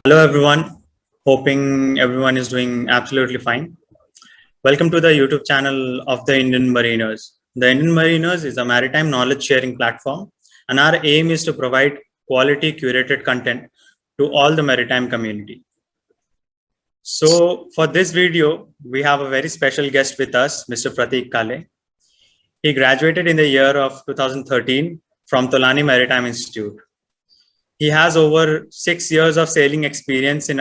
Hello, everyone. Hoping everyone is doing absolutely fine. Welcome to the YouTube channel of the Indian Mariners. The Indian Mariners is a maritime knowledge sharing platform, and our aim is to provide quality curated content to all the maritime community. So, for this video, we have a very special guest with us, Mr. Prateek Kale. He graduated in the year of 2013 from Tolani Maritime Institute. He has over 6 years of sailing experience in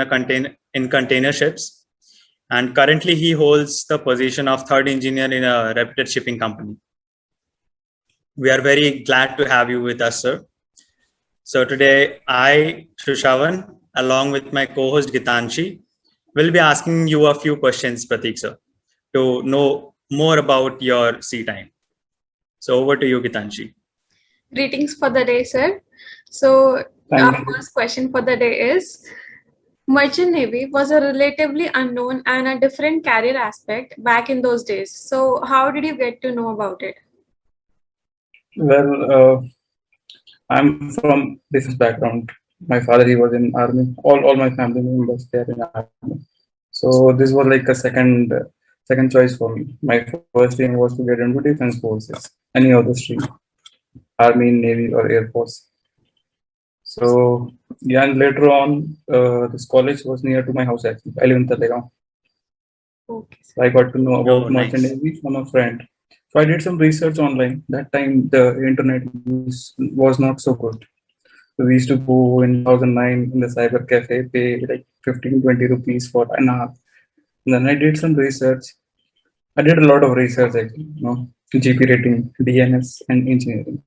container ships, and currently he holds the position of third engineer in a reputed shipping company. We are very glad to have you with us, sir. So today, I, Sushavan, along with my co-host Gitanshi, will be asking you a few questions, Prateek, sir, to know more about your sea time. So over to you, Gitanshi. Greetings for the day, sir. So, Thank our you. first question for the day is Merchant Navy was a relatively unknown and a different career aspect back in those days. So, how did you get to know about it? Well, I'm from business background. My father, he was in army. All my family members they are in army. So this was like a second choice for me. My first aim was to get into defense forces, any other stream, army, navy, or air force. So yeah, and later on, this college was near to my house actually. I live in Talegaon. Okay, So I got to know about Oh, merchant nice. navy from a friend. So I did some research online. That time the internet was not so good. So we used to go in 2009 in the cyber cafe, pay like 15-20 rupees for an hour. And then I did some research. I did a lot of research actually, GP rating, DNS, and engineering.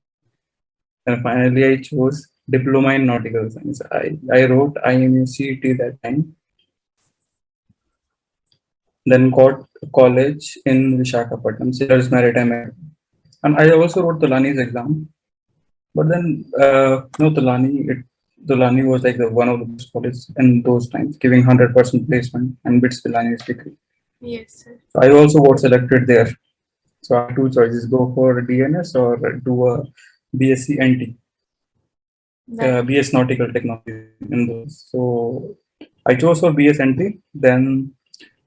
And finally I chose diploma in nautical science. I wrote IMUCET that time, then got a college in Vishakhapatnam, Sailors Maritime Academy. And I also wrote the Lani's exam. But then, Tulani was like one of the best colleges in those times, giving 100% placement and bids Tulani's degree. yes, sir. So I also got selected there. So I had two choices: go for DNS or do a BSc NT, That BS Nautical Technology in those. So I chose for BS NT. Then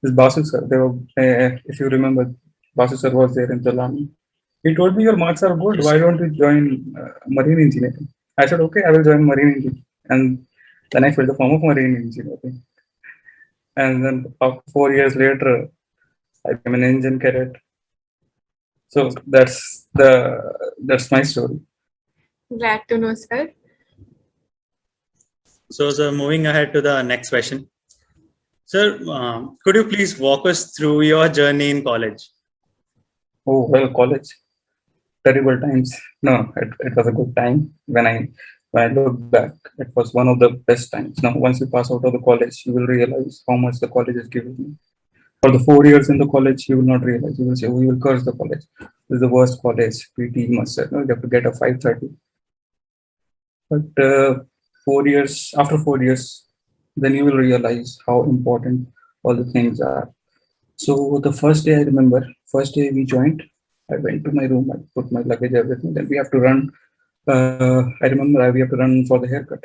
this Basu sir, if you remember, Basu sir was there in Tulani. He told me your marks are good. Yes, Why sir. don't you join marine engineering? I said, okay, I will join marine engineering. And then I filled the form of marine engineering. And then 4 years later, I became an engine cadet. So that's my story. glad to know, sir. So, sir, moving ahead to the next question. Sir, could you please walk us through your journey in college? Oh well, college, terrible times. No, it was a good time. When I look back, it was one of the best times. Now, once you pass out of the college, you will realize how much the college is giving you. For the 4 years in the college, you will not realize. You will say, oh, you will curse the college. This is the worst college. PT must have. No, you have to get a 530. But 4 years, after 4 years, then you will realize how important all the things are. So the first day I remember, first day we joined, I went to my room, I put my luggage, everything. Then we have to run. I remember we have to run for the haircut.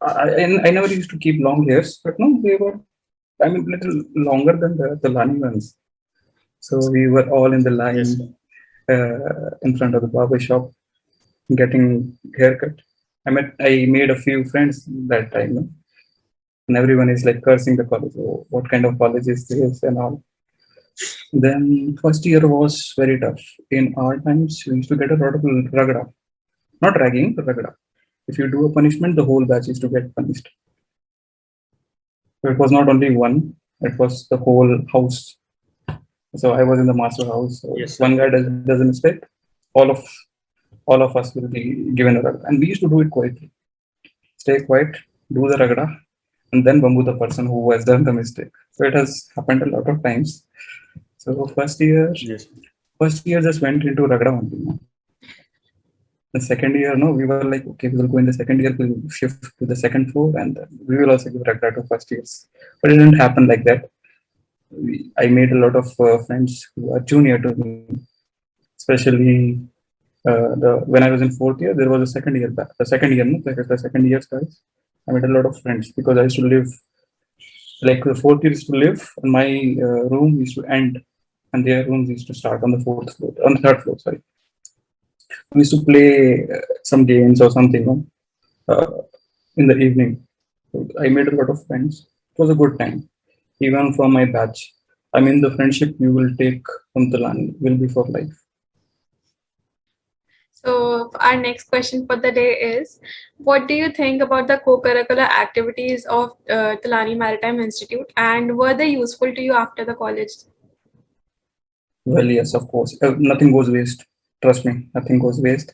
I never used to keep long hairs, but no, they were, I mean, little longer than the Lani ones. So we were all in the Yes, line sir. in front of the barber shop getting haircut. I made a few friends that time, no? And everyone is like cursing the college. Oh, what kind of college is this and all. Then first year was very tough. In our times, we used to get a lot of ragada, not ragging, but ragada. If you do a punishment, the whole batch is to get punished. So it was not only one; it was the whole house. So I was in the master house. So Yes, sir. one guy does a mistake, all of all of us will be given a ragda, and we used to do it quietly. Stay quiet, do the ragda, and then bamboo the person who has done the mistake. So it has happened a lot of times. So Yes, sir. first year just went into ragda only. No? The second year, no, we were like, okay, we will go in the second year, we'll shift to the second floor, and we will also give ragda to first years. But it didn't happen like that. I made a lot of friends who are junior to me, especially when I was in fourth year, there was a second year back. The second year, no, like the second year guys. I made a lot of friends because I used to live, like the fourth year used to live, and my room used to end, and their rooms used to start on the fourth floor, on the third floor, sorry. We used to play some games or something, in the evening. So I made a lot of friends. It was a good time, even for my batch. I mean, the friendship you will take from Talani will be for life. So our next question for the day is, what do you think about the co-curricular activities of Talani Maritime Institute, and were they useful to you after the college? Well, yes, of course. Nothing goes waste. Trust me, nothing goes waste.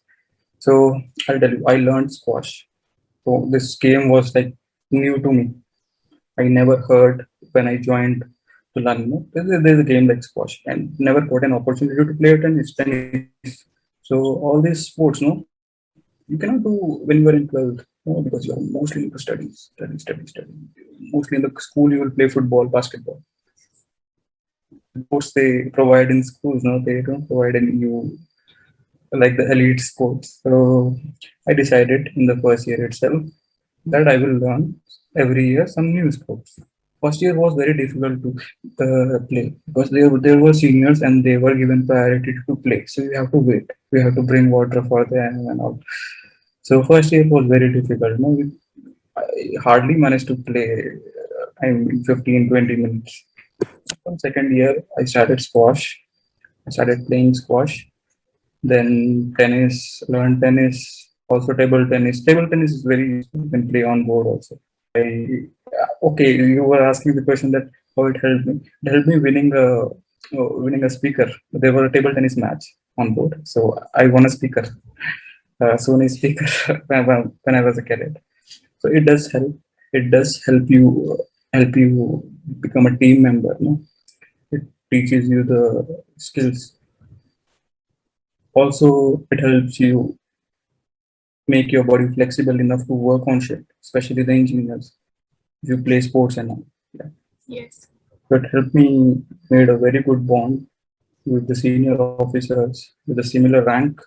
So I'll tell you, I learned squash. So this game was like new to me. I never heard when I joined to learn. There's a game like squash, and never got an opportunity to play tennis. So all these sports, you cannot do when you are in 12th, because you are mostly into study. Mostly in the school, you will play football, basketball. Sports they provide in schools, they don't provide in you like the elite sports. So I decided in the first year itself that I will learn every year some new sports. First year was very difficult to play because there were seniors and they were given priority to play. So you have to wait. We have to bring water for them and all. So first year was very difficult. I hardly managed to play. I mean, 15, 20 minutes. From second year, I started squash. I started playing squash. Then tennis, learned tennis, also table tennis. Table tennis is very useful. You can play on board also. Okay, you were asking the question that how it helped me. It helped me winning a speaker. There was a table tennis match on board, so I won a speaker, Sony speaker when I was a cadet. So it does help. It does help you become a team member. No? It teaches you the skills. Also, it helps you make your body flexible enough to work on shit, especially the engineers. If you play sports and all. Yeah. Yes. So it helped me made a very good bond with the senior officers with a similar rank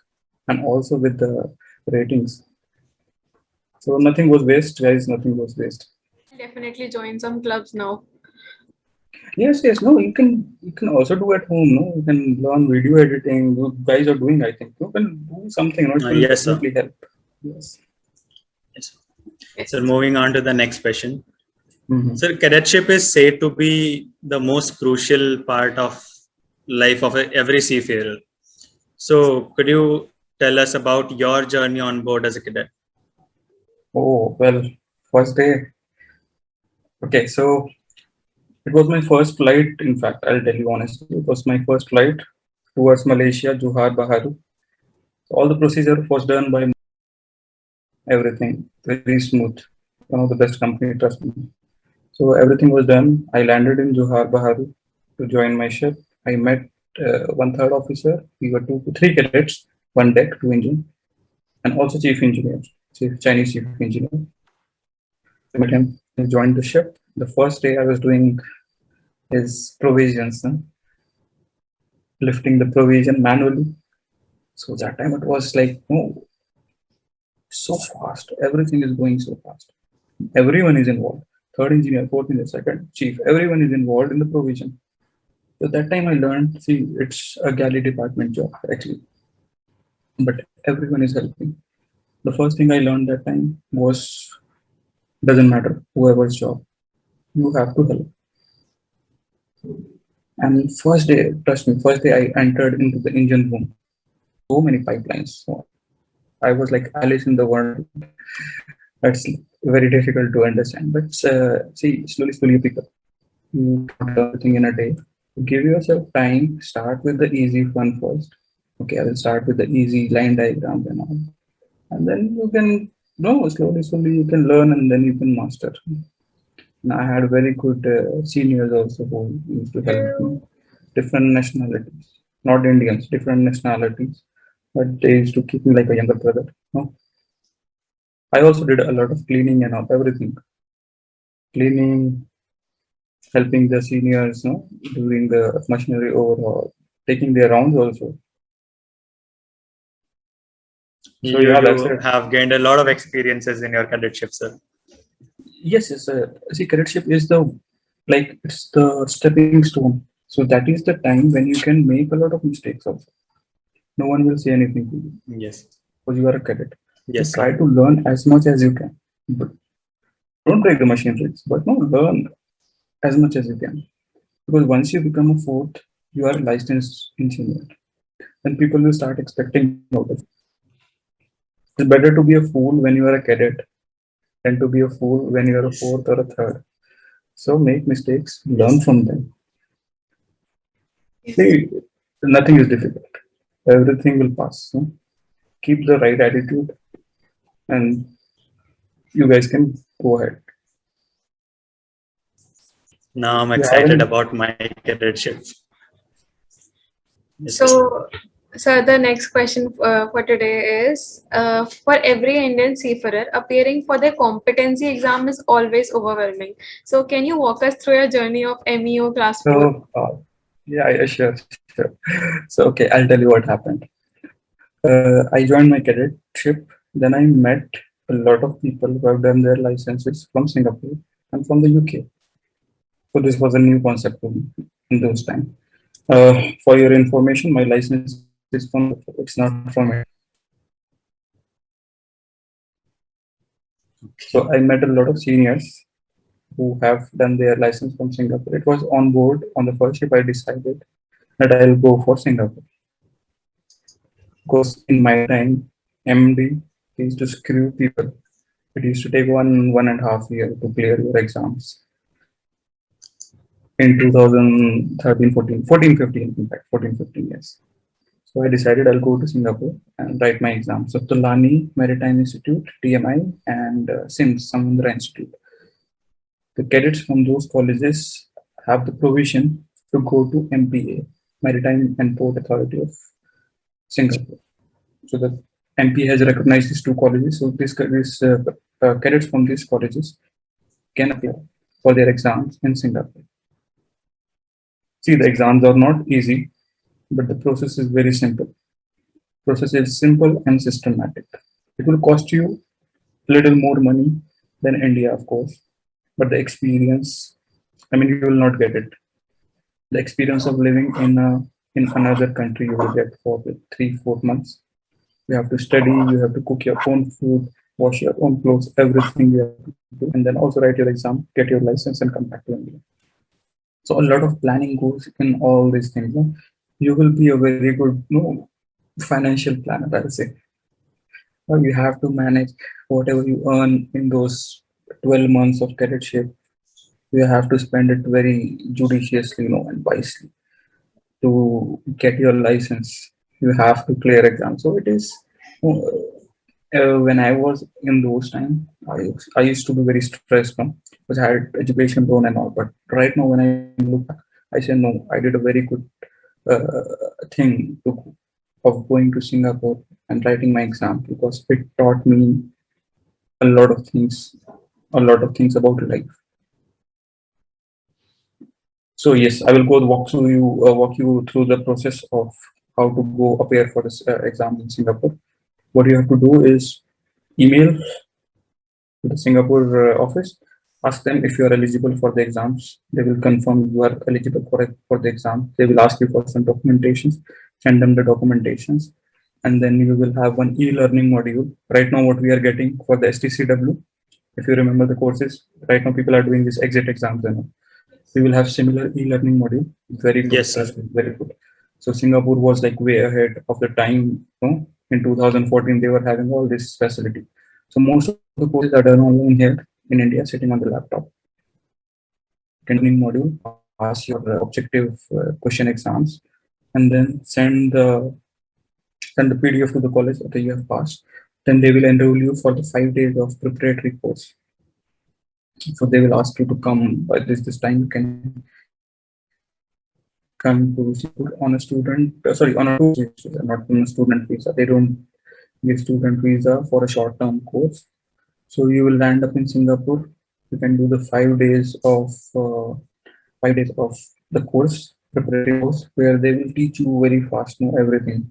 and also with the ratings. So nothing was waste, guys. Nothing was waste. I'll definitely join some clubs now. Yes. No, you can also do at home. No, you can learn video editing. You guys are doing, I think. You can do something. No, it will Yes, sir. definitely help. Yes. Yes. Yes. So moving on to the next question. Mhm. Sir, cadetship is said to be the most crucial part of life of every seafarer. So could you tell us about your journey on board as a cadet? Oh well, first day. Okay, so it was my first flight. In fact, I'll tell you honestly, it was my first flight towards Malaysia, Johor Bahru. All the procedure was done by everything very smooth. One of the best company, trust me. So everything was done. I landed in Johor Bahru to join my ship. I met one third officer. We were three cadets, one deck, two engine, and also chief engineer, Chinese chief engineer. I met him. I joined the ship. The first day I was doing his provisions, lifting the provision manually. So that time it was like, so fast. Everything is going so fast. Everyone is involved. Third engineer, fourth engineer, second chief. Everyone is involved in the provision. So that time I learned, see, it's a galley department job actually, but everyone is helping. The first thing I learned that time was doesn't matter whoever's job, you have to help. And first day, trust me, first day I entered into the engine room. So many pipelines. So I was like Alice in the Wonderland. That's very difficult to understand. But see, slowly you pick up. You cannot learn everything in a day. Give yourself time. Start with the easy one first. Okay, I will start with the easy line diagrams and all. And then you can, no, slowly you can learn and then you can master. And I had very good seniors also who used to help me. Different nationalities, not Indians, different nationalities. But they used to keep me like a younger brother. No? I also did a lot of cleaning and all, everything. Cleaning, helping the seniors, doing the machinery overhaul, taking their rounds also. So You yeah, that's it. have gained a lot of experiences in your cadetship, sir. Yes, yes. See, cadetship is the like it's the stepping stone. So that is the time when you can make a lot of mistakes also. No one will say anything to you Yes. because you are a cadet. So Yes, try sir. to learn as much as you can. But don't break the machineries, but no, learn as much as you can. Because once you become a fourth, you are a licensed engineer. Then people will start expecting out of you. It's better to be a fool when you are a cadet than to be a fool when you are a Yes. fourth or a third. So make mistakes, learn from them. Yes. See, nothing is difficult. Everything will pass. So keep the right attitude, and you guys can go ahead. Now I'm You have excited any? about my cadetship. Yes, sir. So, so the next question for today is for every Indian seafarer, appearing for the competency exam is always overwhelming. So, can you walk us through your journey of MEO Class 4? So, yeah, sure, sure. So, okay, I'll tell you what happened. I joined my cadetship. Then I met a lot of people who have done their licenses from Singapore and from the UK. So this was a new concept to me in those times. For your information, my license is from Singapore. It's not from India. So I met a lot of seniors who have done their license from Singapore. It was on board on the first ship. I decided that I'll go for Singapore because in my time, MD used to screw people. It used to take 1.5 years to clear your exams. In 2013, 14, 15, in fact, 14, 15 years. So I decided I'll go to Singapore and write my exams. So Tulani Maritime Institute, TMI, and SIMS, Samudra Institute. The cadets from those colleges have the provision to go to MPA, Maritime and Port Authority of Singapore. So the MP has recognized these two colleges. So these cadets from these colleges can appear for their exams in Singapore. See, the exams are not easy, but the process is very simple. Process is simple and systematic. It will cost you a little more money than India, of course, but the experience, I mean, you will not get it. The experience of living in another country you will get for 3, 4 months. You have to study, you have to cook your own food, wash your own clothes, everything you have to do, and then also write your exam, get your license, and come back to India. So a lot of planning goes in all these things. No? You will be a very good financial planner, I would say. You have to manage whatever you earn in those 12 months of cadetship. You have to spend it very judiciously, and wisely to get your license. You have to clear exams. So it is. When I was in those time, I used to be very stressed, because I had education loan and all. But right now, when I look back, I say no. I did a very good thing of going to Singapore and writing my exam because it taught me a lot of things, a lot of things about life. So yes, I will walk you through the process of how to go appear for this exam in Singapore. What you have to do is email to the Singapore office, ask them if you are eligible for the exams. They will confirm you are eligible for the exam. They will ask you for some documentations, send them the documentations, and then you will have one e-learning module. Right now, what we are getting for the STCW, if you remember the courses, right now people are doing these exit exams and all. We will have similar e-learning module. Very good, Yes, sir. trust me, very good. So Singapore was like way ahead of the time. In 2014, they were having all this facility. So most of the courses are done online here in India, sitting on the laptop. Learning module, pass your objective question exams, and then send the PDF to the college. Okay, you have passed. Then they will enroll you for the 5 days of preparatory course. So they will ask you to come by this time. You can come to Singapore on a on a tourist visa, not on a student visa. They don't give student visa for a short-term course. So you will land up in Singapore. You can do the 5 days of the course, preparatory course, where they will teach you very fast, know everything.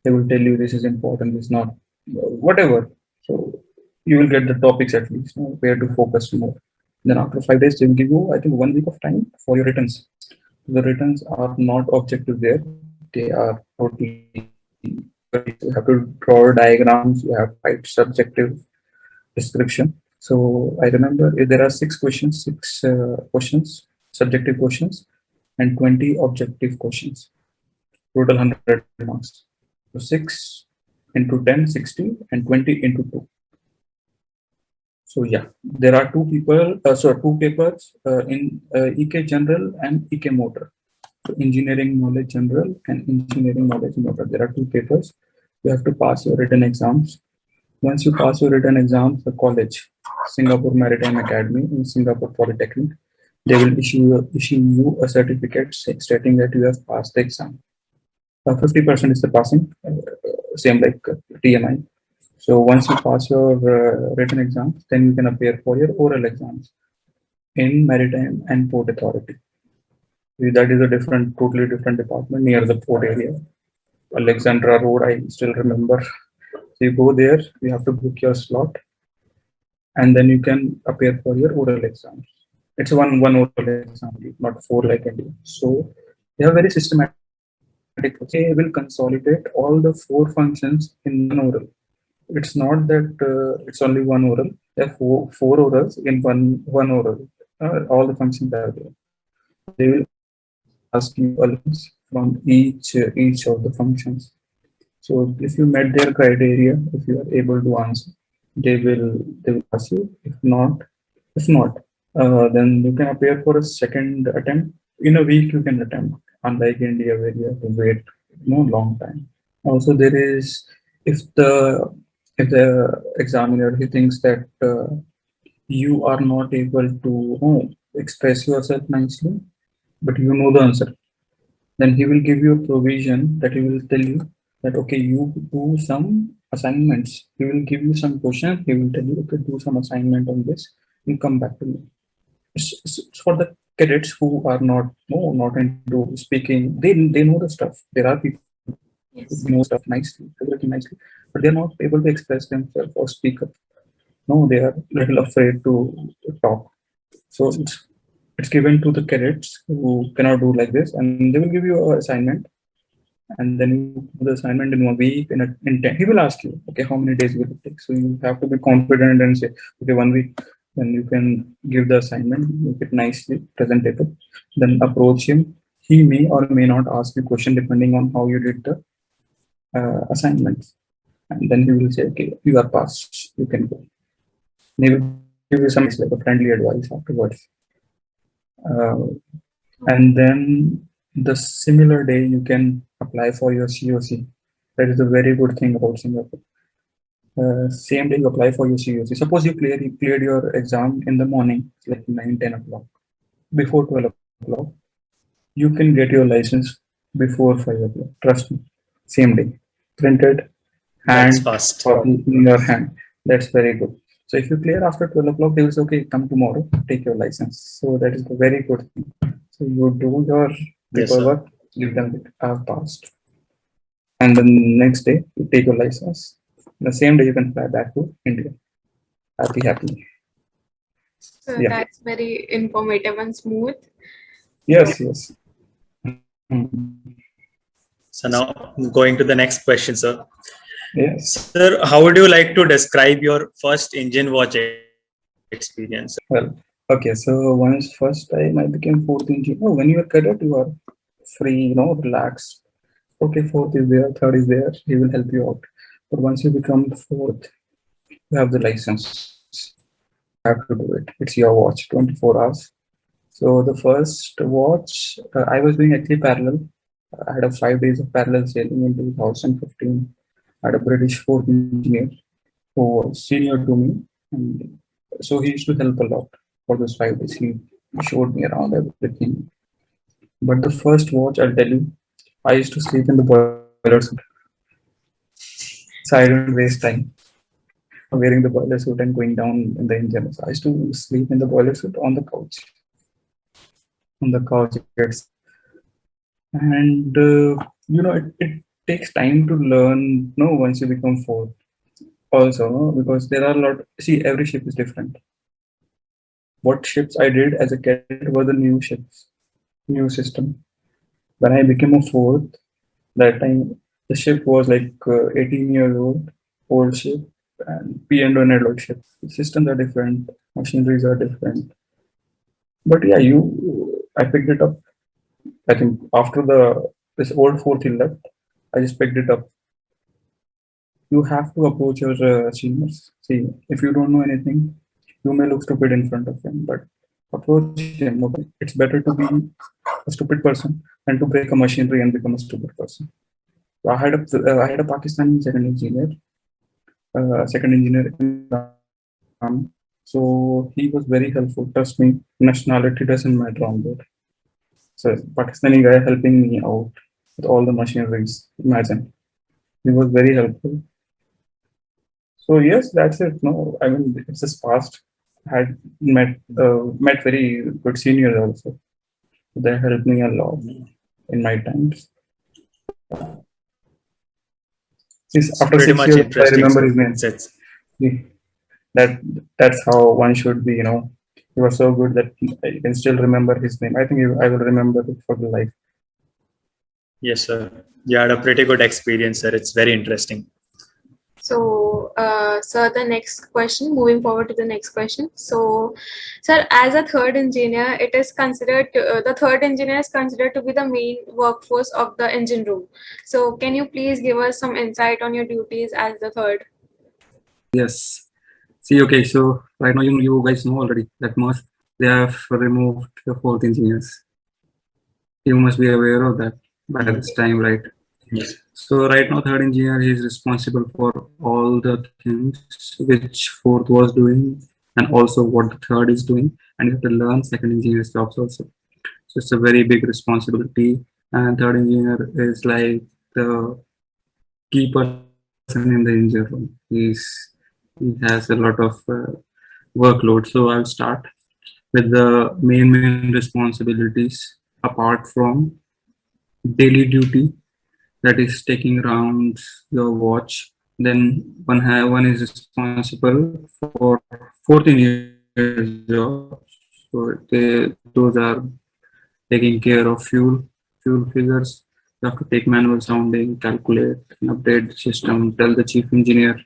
They will tell you this is important, this is not, whatever. So you will get the topics at least, where to focus more. Then after 5 days, they will give you, I think, 1 week of time for your returns. The returns are not objective there; they are totally you have to draw diagrams. You have to write subjective description. So I remember there are six questions, subjective questions, and 20 objective questions. Total 100 marks. So 6 into 10, 60, and 20 into 2. So yeah, there are two papers in EK General and EK Motor. So Engineering Knowledge General and Engineering Knowledge Motor. There are two papers. You have to pass your written exams. Once you pass your written exams, the college, Singapore Maritime Academy in Singapore Polytechnic, they will issue you a certificate stating that you have passed the exam. 50% is the passing, same like TMI. So once you pass your written exams, then you can appear for your oral exams in Maritime and Port Authority. That is a totally different department near the port area. Alexandra Road, I still remember. So you go there, you have to book your slot, and then you can appear for your oral exams. It's one oral exam, not four like India. So they have very systematic. They will consolidate all the four functions in one oral. It's not that it's only one oral. There are four orals in one oral. All the functions are there. They will ask you a list from each of the functions. So if you met their criteria, if you are able to answer, they will ask you. If not, then you can appear for a second attempt. In a week, you can attempt. Unlike India, where you have to wait long time. Also, there is if the examiner he thinks that you are not able to express yourself nicely, but you know the answer, then he will give you a provision that he will tell you that okay, you do some assignments. He will give you some questions. He will tell you, okay, do some assignment on this and come back to me. It's for the cadets who are not into speaking. They know the stuff. There are people Yes. who know stuff nicely, everything nicely, but they're not able to express themselves or speak up. No, they are little afraid to talk. So it's given to the cadets who cannot do like this, and they will give you an assignment, and then you do the assignment in a week. In 10, he will ask you, okay, how many days will it take? So you have to be confident and say, okay, 1 week. Then you can give the assignment, make it nicely presentable. Then approach him. He may or may not ask you question depending on how you did the assignments, and then he will say, okay, you are passed. You can go. He will give you some like a friendly advice afterwards. And then the similar day you can apply for your COC. That is a very good thing about Singapore. Same day you apply for your COC. Suppose you cleared your exam in the morning, like 9-10 o'clock. Before 12 o'clock, you can get your license before 5 o'clock. Trust me. Same day. Printed, That's hand, fast. copy in your hand. That's very good. So if you clear after 12 o'clock, they will say, okay, come tomorrow, take your license. So that is a very good thing. So you do your Yes, sir. paperwork, give them it, I've passed. And the next day, you take your license. The same day, you can fly back to India. Happy. So Yeah. that's very informative and smooth. Yes. So now going to the next question, sir. Yes. Sir, how would you like to describe your first engine watch experience? Well, okay. So once first time I became fourth engineer. Oh, when you are cadet, you are free, relax. Okay, fourth is there, third is there. He will help you out. But once you become fourth, you have the license. You have to do it. It's your watch, 24 hours. So the first watch, I was doing actually parallel. I had 5 days of parallel sailing in 2015. I had a British fourth engineer who was senior to me, and so he used to help a lot for those 5 days. He showed me around everything. But the first watch, I'll tell you, I used to sleep in the boiler suit, so I didn't waste time wearing the boiler suit and going down in the engine. So I used to sleep in the boiler suit on the couch. It's and it takes time to learn. No, once you become fourth, also because there are a lot. See, every ship is different. what ships I did as a cadet were the new ships, new system. When I became a fourth, that time the ship was like 18 years old ship, and P&O and alloy ship. The systems are different, machineries are different. But yeah, I picked it up. I think after this old fourth he left, I just picked it up. You have to approach your seniors. See, if you don't know anything, you may look stupid in front of him, but approach him. Okay, it's better to be a stupid person than to break a machinery and become a stupid person. So I had a Pakistani second engineer in the army. So he was very helpful. Trust me, nationality doesn't matter on board. So Pakistani guy helping me out with all the machineries. Imagine, he was very helpful. So yes, that's it. No, I mean it's just past. Had met very good seniors also. They helped me a lot in my times. Since It's after pretty 6 years, much I interesting. remember So his name. it's That that's how one should be. He was so good that I can still remember his name. I think I will remember it for the life. yes, sir. You had a pretty good experience, sir. It's very interesting. So, sir, the next question, moving forward to the next question. So, sir, as a third engineer, it is considered, the third engineer is considered to be the main workforce of the engine room. So, can you please give us some insight on your duties as the third? Yes. See, okay, so right now you guys know already that most they have removed the fourth engineers. You must be aware of that by this time, right? Yes. So right now, third engineer is responsible for all the things which fourth was doing, and also what the third is doing, and you have to learn second engineer's jobs also. So it's a very big responsibility, and third engineer is like the key person in the engine room. He has a lot of workload. So I'll start with the main responsibilities apart from daily duty, that is taking around your watch. Then one is responsible for fourth engineer's job. So those are taking care of fuel figures. You have to take manual sounding, calculate, and update the system, tell the chief engineer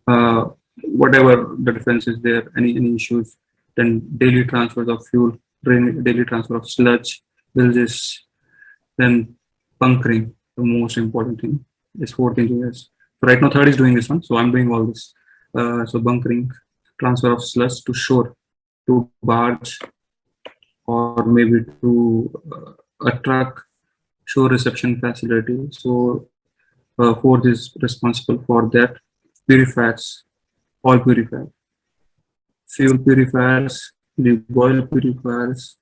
uh, whatever the difference is there, any issues. Then daily transfers of fuel, daily transfer of sludge, bilges, then bunkering, the most important thing is fourth engineers. So right now third is doing this one, so I'm doing all this. So bunkering, transfer of sludge to shore, to barge, or maybe to a truck, shore reception facility. So fourth is responsible for that. Purifiers, oil purifier, fuel purifiers, the boil purifiers.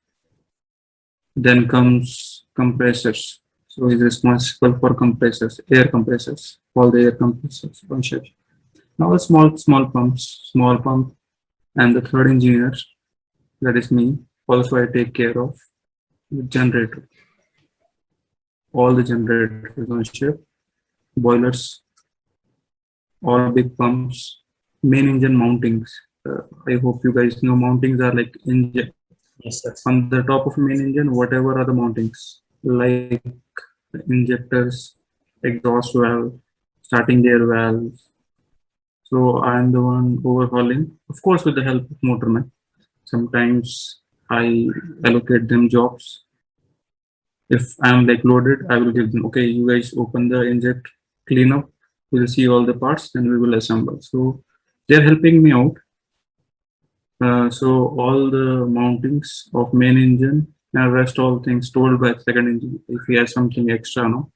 Then comes compressors. So he's responsible for compressors, air compressors, all the air compressors on ship. Now a small pump, and the third engineer, that is me. Also I take care of the generator, all the generators on ship, boilers, all big pumps, main engine mountings. I hope you guys know mountings are like engine Yes, sir. on the top of main engine. Whatever are the mountings, like injectors, exhaust valve, starting gear valves. So I'm the one overhauling, of course, with the help of motorman. Sometimes I allocate them jobs. If I'm like loaded, I will give them, okay, you guys open the inject, clean up, we'll see all the parts, then we will assemble. So they're helping me out. So all the mountings of main engine and rest all things told by second engine. If he has something extra, no,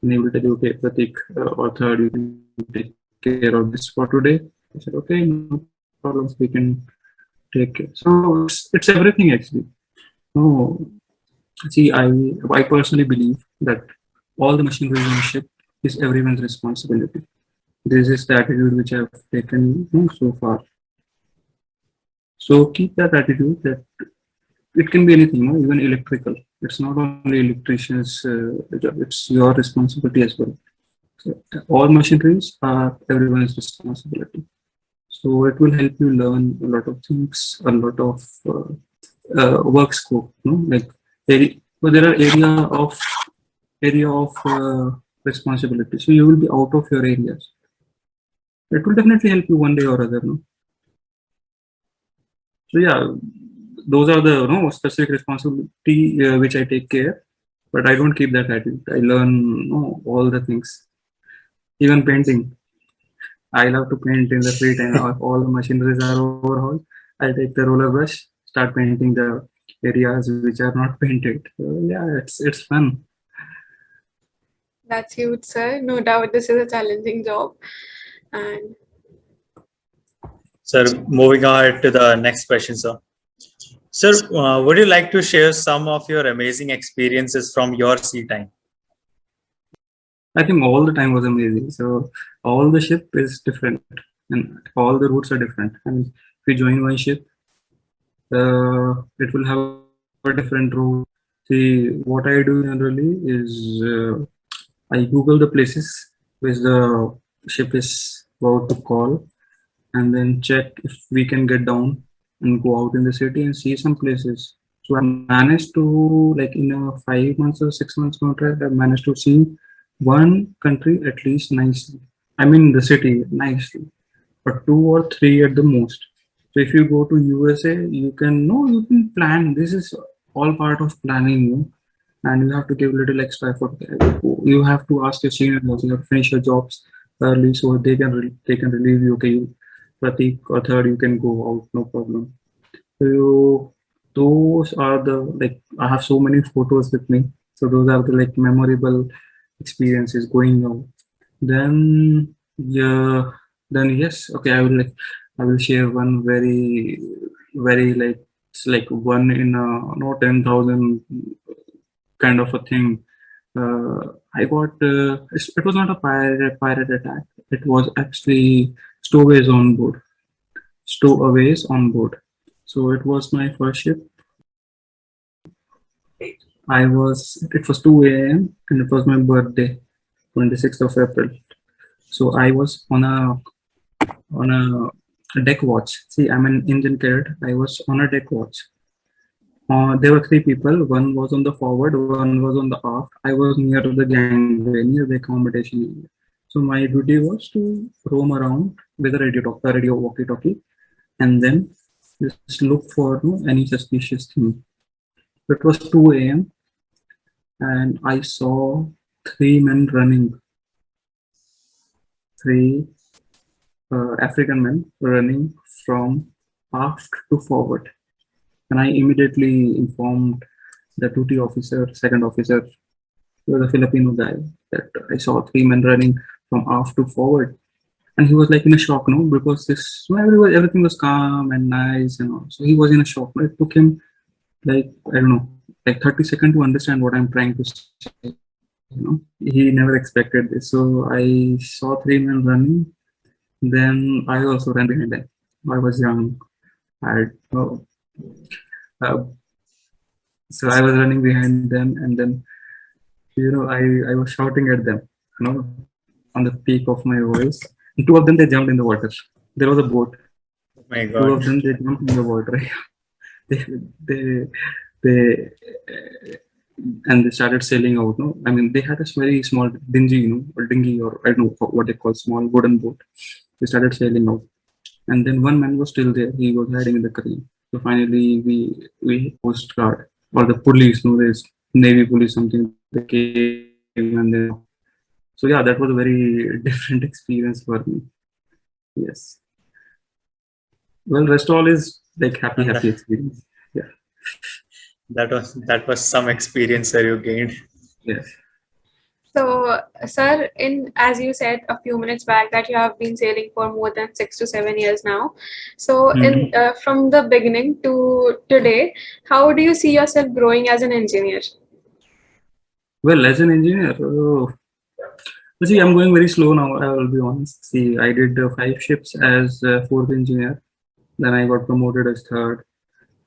and he will tell you, okay, Prateek or third, you can take care of this for today. I said, okay, no problems, we can take care. So it's everything actually. No, see, I personally believe that all the machinery in ship is everyone's responsibility. This is the attitude which I've taken so far. So keep that attitude that it can be anything, even electrical. It's not only electrician's job, it's your responsibility as well. So all machineries are everyone's responsibility. So So it will help you learn a lot of things, a lot of work scope. Like so there are area of responsibility. So you will be out of your areas. It will definitely help you one day or other. No? So yeah, those are the specific responsibility which I take care. But I don't keep that attitude. I learn all the things, even painting. I love to paint in the free time. If all the machineries are overhauled, I take the roller brush, start painting the areas which are not painted. So yeah, it's fun. That's huge, sir. No doubt this is a challenging job. And Sir, moving ahead to the next question, sir. Sir, would you like to share some of your amazing experiences from your sea time? I think all the time was amazing. So all the ship is different, and all the routes are different. And if you join one ship, it will have a different route. See, what I do generally is I Google the places which the ship is about to call, and then check if we can get down and go out in the city and see some places. So I managed to, like in a 5 months or 6 months contract, I managed to see one country at least nicely. I mean the city nicely, but 2 or 3 at the most. So if you go to USA, you can plan. This is all part of planning, and you have to give a little extra effort. You have to ask your seniors also. You have to finish your jobs early so they can relieve you. Okay, Prateek or third, you can go out, no problem. So those are the, like, I have so many photos with me. So those are the like memorable experiences going out. Then yeah, then yes, okay, I will share one very like it's like one in a 10,000 kind of a thing. I got it was not a pirate attack. It was actually stowaways on board. Stowaways on board. So it was my first ship. It was 2 a.m. and it was my birthday, 26th of April. So I was on a deck watch. See, I'm an engine cadet. I was on a deck watch. There were 3 people. One was on the forward, one was on the aft. I was near the gangway, near the accommodation area. So my duty was to roam around with a radio walkie-talkie, and then just look for any suspicious thing. It was 2 a.m. and I saw 3 men running. 3 African men running from aft to forward. And I immediately informed the duty officer, second officer, he was a Filipino guy, that I saw 3 men running from aft to forward. And he was like in a shock, because everything was calm and nice and all. So he was in a shock. It took him like, I don't know, like 30 seconds to understand what I'm trying to say. He never expected this. So I saw 3 men running. Then I also ran behind them. I was young. So I was running behind them, and then I was shouting at them, on the peak of my voice. And 2 of them, they jumped in the water. There was a boat. Oh my 2 of God. them, they jumped in the water. they they and they started sailing out. No, I mean they had a very small dinghy, or dinghy, or I don't know what they call, small wooden boat. They started sailing out, and then one man was still there. He was hiding in the crane. So finally, we Coast Guard or the police, there's Navy police, something, they came, and then so yeah, that was a very different experience for me. Yes. Well, rest all is like happy experience. Yeah. That was some experience that you gained. Yes. so, sir, as you said a few minutes back that you have been sailing for more than 6 to 7 years now. So, from the beginning to today, how do you see yourself growing as an engineer? Well, as an engineer, see, I'm going very slow now. I will be honest. See, I did 5 ships as fourth engineer. Then I got promoted as third,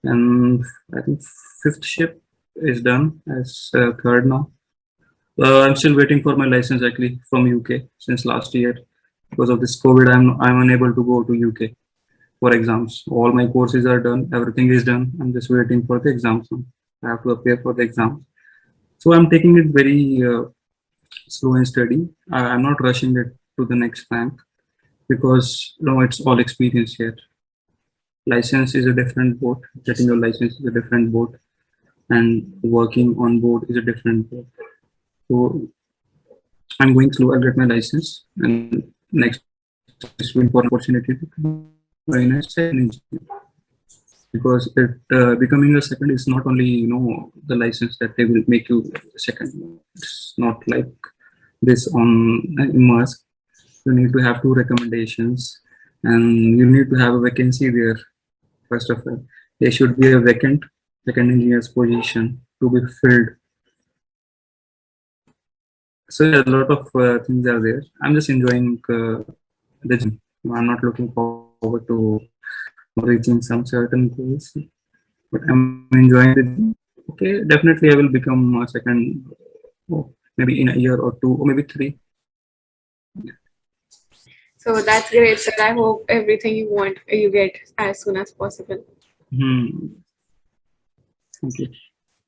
and I think 5th ship is done as third now. I'm still waiting for my license actually from UK since last year. Because of this COVID, I'm unable to go to UK. for exams. All my courses are done, everything is done. I'm just waiting for the exams now. I have to appear for the exams. So I'm taking it very slow and steady. I'm not rushing it to the next rank because it's all experience here. License is a different boat. Getting your license is a different boat, and working on board is a different boat. So I'm going slow. I'll get my license, and next is will for opportunity to join a second engineer. Because becoming a second is not only the license that they will make you a second. It's not like this on Immerse. You need to have 2 recommendations, and you need to have a vacancy there. First of all, there should be a vacant second engineer's position to be filled. So yeah, a lot of things are there. I'm just enjoying the gym. I'm not looking forward to reaching some certain goals, but I'm enjoying it. Okay, definitely I will become a second, maybe in a year or 2 or maybe 3. So that's great, sir. I hope everything you want you get as soon as possible. Thank you.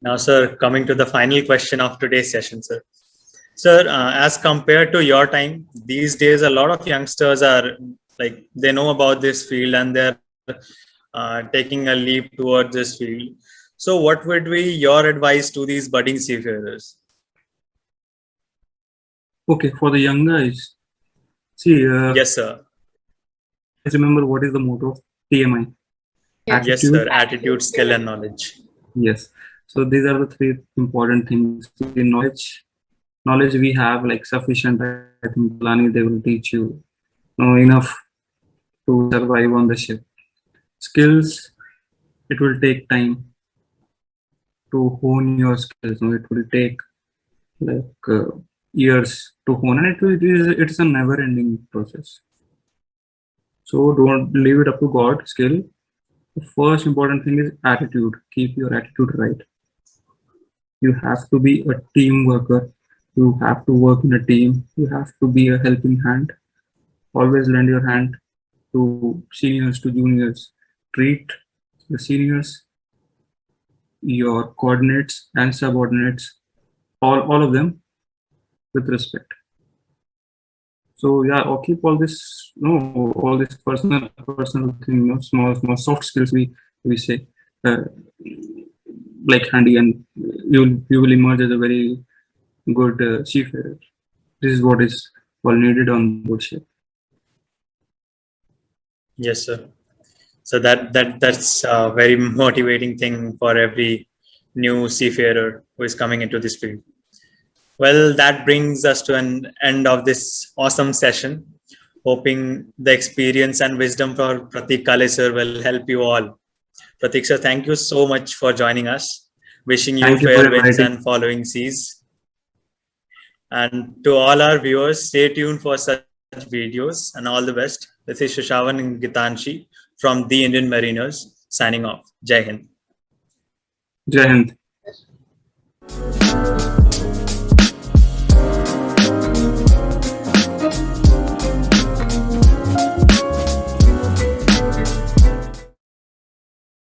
Now, sir, coming to the final question of today's session, sir. Sir, as compared to your time, these days a lot of youngsters are like they know about this field and they're taking a leap towards this field. So, what would be your advice to these budding seafarers? Okay, for the young guys, see. Yes, sir. Let's remember what is the motto of TMI. Yeah. Yes, sir. Attitude, skill, and knowledge. Yes. So these are the 3 important things. The knowledge we have like sufficient. I think Lani, they will teach you enough to survive on the ship. Skills, it will take time to hone your skills. It will take like years to hone, and it's a never-ending process. So don't leave it up to God. Skill. The first important thing is attitude. Keep your attitude right. You have to be a team worker. You have to work in a team. You have to be a helping hand. Always lend your hand to seniors, to juniors. Treat the seniors, your coordinates and subordinates, all of them with respect. So yeah, I'll keep all this, all this personal thing, small soft skills we say, like handy, and you will emerge as a very good seafarer. This is what is all needed on board ship. Yes, sir. So that's a very motivating thing for every new seafarer who is coming into this field. Well, that brings us to an end of this awesome session. Hoping the experience and wisdom for Prateek Kale sir will help you all. Prateek sir, thank you so much for joining us. Wishing you fair winds and following seas. And to all our viewers, stay tuned for such videos and all the best. This is Sushavan and Gitanshi from The Indian Mariners signing off. Jai Hind. Jai Hind.